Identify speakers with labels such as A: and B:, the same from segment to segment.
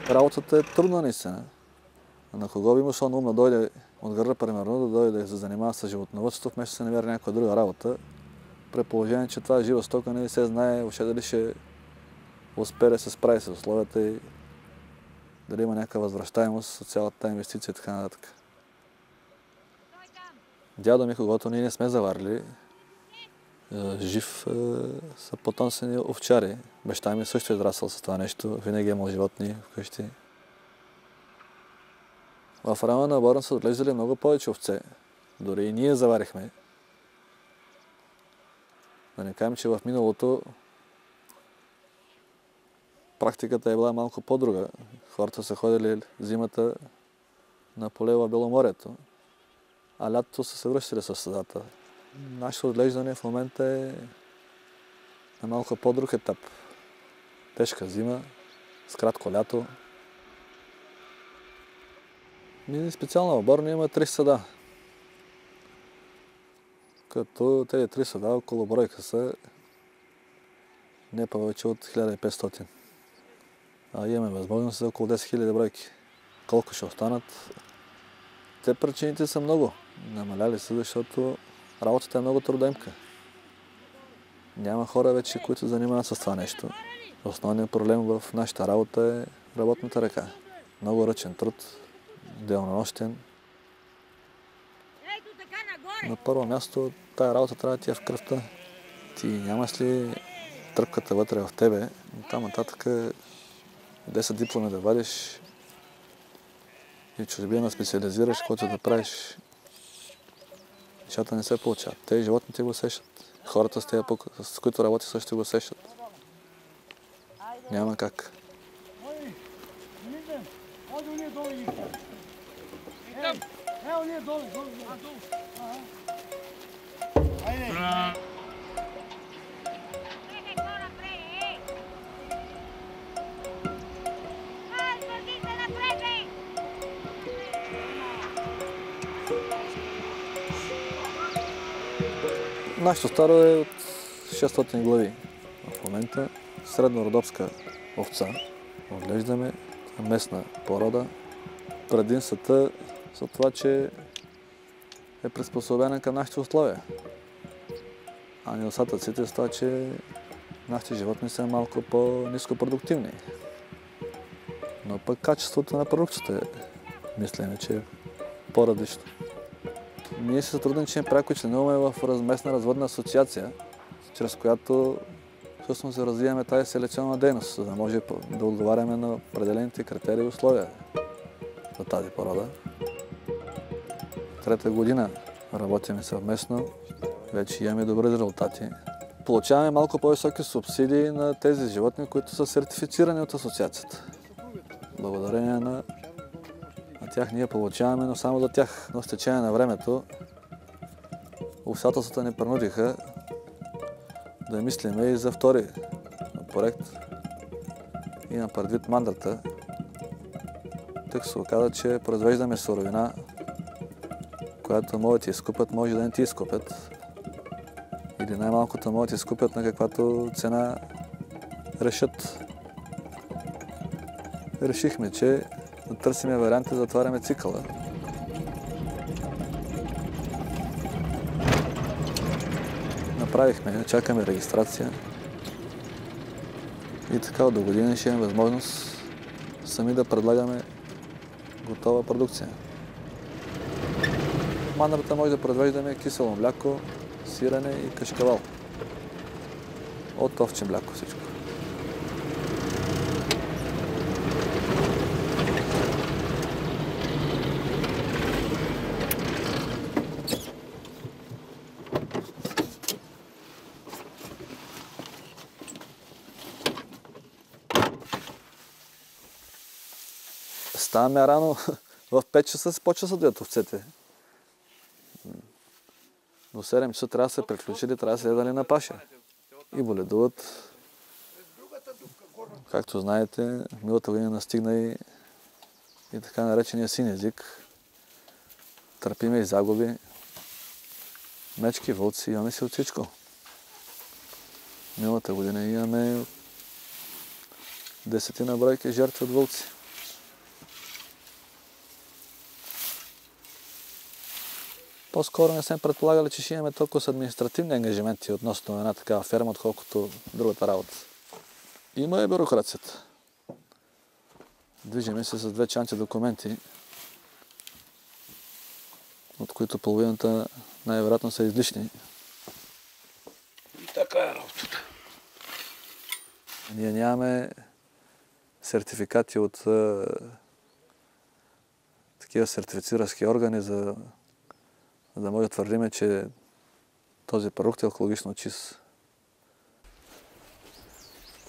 A: Работата е трудна наистина. На кого би имаш на ум да дойде от града, примерно, да дойде да се занимава с животновъдството, вместо да се намери някаква друга работа, при положение, че това е жива стока, не се знае въобще дали ще успее да се справи с условията и дали има някаква възвръщаемост от цялата инвестиция и така нататък. Дядо ми, когато ние не сме заварили, жив, са потомствени овчари. Баща ми също е израсъл с това нещо, винаги е имал животни вкъщи. В района на Борн са отглеждали много повече овце. Дори и ние заварихме. Да не кажем, че в миналото практиката е била малко по-друга. Хората са ходили зимата на поле в Беломорието, а лятото са се връщали със стадата. Нашето отглеждане в момента е на малко по-друг етап. Тежка зима, с кратко лято. Специално в Борн има 3 стада. Като тези 3 стада около бройка са не повече от 1500. А имаме възможност за около 10 000 бройки. Колко ще останат? Те причините са много. Намаляли са, защото работата е много трудоемка. Няма хора вече, които се занимават с това нещо. Основният проблем в нашата работа е работната ръка. Много ръчен труд, денонощен. На първо място, тая работа трябва да ти е в кръвта. Ти нямаш ли тръпката вътре в тебе, там нататък 10 дипломи да вадиш и чужбина специализираш, който да правиш. Нещата не се получават. Те животните го усещат. Хората с които работи също го усещат. Няма как. Нашето старо е от 600 глави. В момента среднородопска овца. Отглеждаме местна порода. Предимствата са това, че е приспособена към нашите условия. А недостатъците са това, че нашите животни са малко по-нископродуктивни. Но пък качеството на продукцията мислиме, че е по-различно. Ние се сътрудничим пряко, членуваме в местна развъдна асоциация, чрез която всъщност се развиваме тази селекционна дейност, за да може да отговаряме на определените критерии и условия за тази порода. 3-та година работим съвместно, вече имаме добри резултати. Получаваме малко по-високи субсидии на тези животни, които са сертифицирани от асоциацията. Благодарение на тях ние получаваме, но само за тях. Но с течение на времето обстоятелствата ни принудиха да мислиме и за втори проект. Имам предвид мандрата. Тук се оказа, че произвеждаме суровина, която могат да ти изкупят, може да не ти изкупят. Или най-малкото могат да изкупят на каквато цена решат. Решихме, че да търсиме варианти да затваряме цикъла. Направихме, чакаме регистрация и така от до година ще имаме възможност сами да предлагаме готова продукция. Мандрата може да произвеждаме кисело мляко, сирене и кашкавал. От овче мляко всичко. Ставаме рано, в 5 часа се почва да съдят овцете. До 7 часа трябва да се приключили, трябва да се ядали на паша. И боледуват. Както знаете, миналата година настигна и така наречения син език. Търпиме и загуби. Мечки, вълци, имаме си от всичко. Миналата година имаме 10 бройки жертви от вълци. По-скоро не сме предполагали, че ще имаме толкова с административни ангажименти относно една такава ферма, отколкото другата работа. Има и бюрокрацията. Движиме се с 2 чанти документи, от които половината най-вероятно са излишни.
B: И така е работата.
A: Ние нямаме сертификати от такива сертифициращи органи, за да може да твърдим, че този продукт е екологично чист.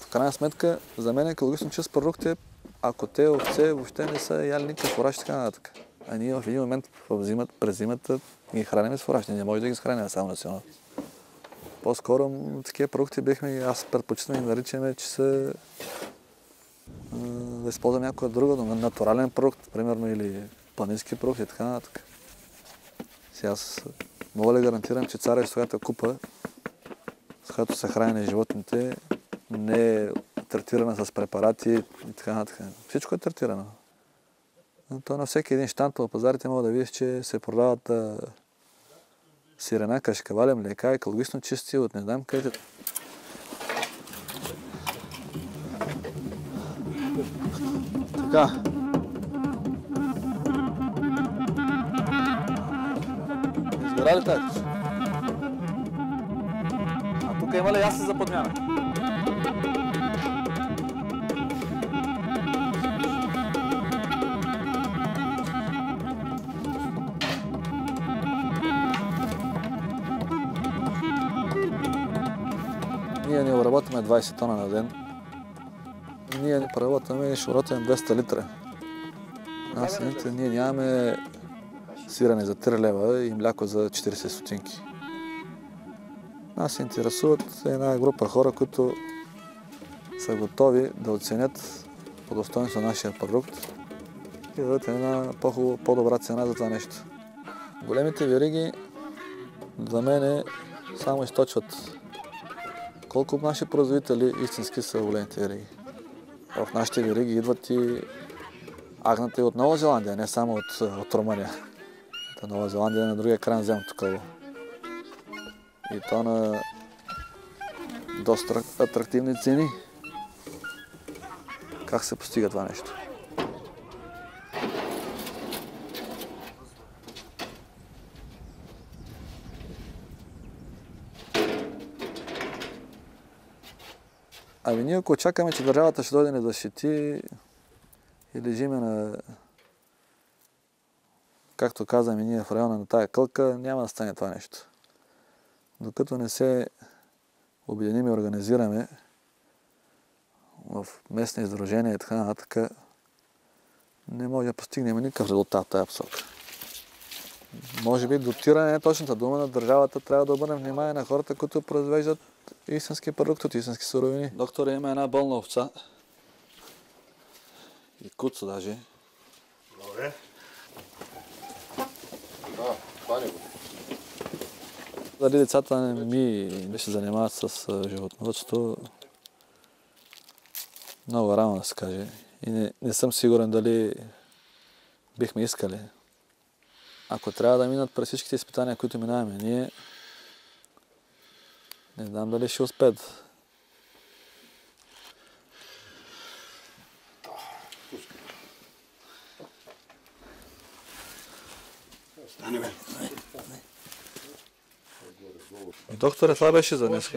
A: В крайна сметка, за мен екологично чист продукт е, ако те овце въобще не са яли никакъв фураж и така нататък. А ние в един момент през зимата ги храним с фураж. Не може да ги храним само национално. По-скоро такива продукти аз предпочитам да наричаме, че са да използвам някоя друга, натурален продукт, примерно, или планински продукт и така нататък. Сега аз мога ли гарантирам, че царя своята купа, с която са хранени животните, не е третирана с препарати и така нататък. Всичко е третирано. То на всеки един щанд по пазарите мога да видиш, че се продават сирена, кашкавали, млека, екологично чисти от не знам къде. Така. Изгора ли тази? А тук има ли ясли за подмяна? Ние не обработваме 20 тона на ден. Ние не преработваме шоротен 200 литра. Ние нямаме сирене за 3 лева и мляко за 40 стотинки. Нас се интересуват една група хора, които са готови да оценят по достоинство нашия продукт и да дадат една по-добра цена за това нещо. Големите вериги за мен само източват колко наши производители истински са големите вериги. В нашите вериги идват и агната и от Нова Зеландия, не само от Румъния. Нова Зеландия е на другия край на земното кълбо. И то на доста атрактивни цени. Как се постига това нещо? Ами ние ако чакаме, че държавата ще дойде ни защити и лежиме на, както казваме ние в района на тая кълка, няма да стане това нещо. Докато не се обединим и организираме в местни издружения и така нататък, не може да постигнем никакъв резултат в тази посока. Може би дотиране не е точната дума, на държавата трябва да обърнем внимание на хората, които произвеждат истински продукти от истински суровини. Доктора има една болна овца. И куца даже.
B: Добре.
C: Да, хвани го.
A: Дали децата не се занимават с животновъдство, много рано да се каже. И не съм сигурен дали бихме искали. Ако трябва да минат през всичките изпитания, които минаваме ние, не знам дали ще успеят.
B: Стане бе.
A: Докторе, това беше за днес.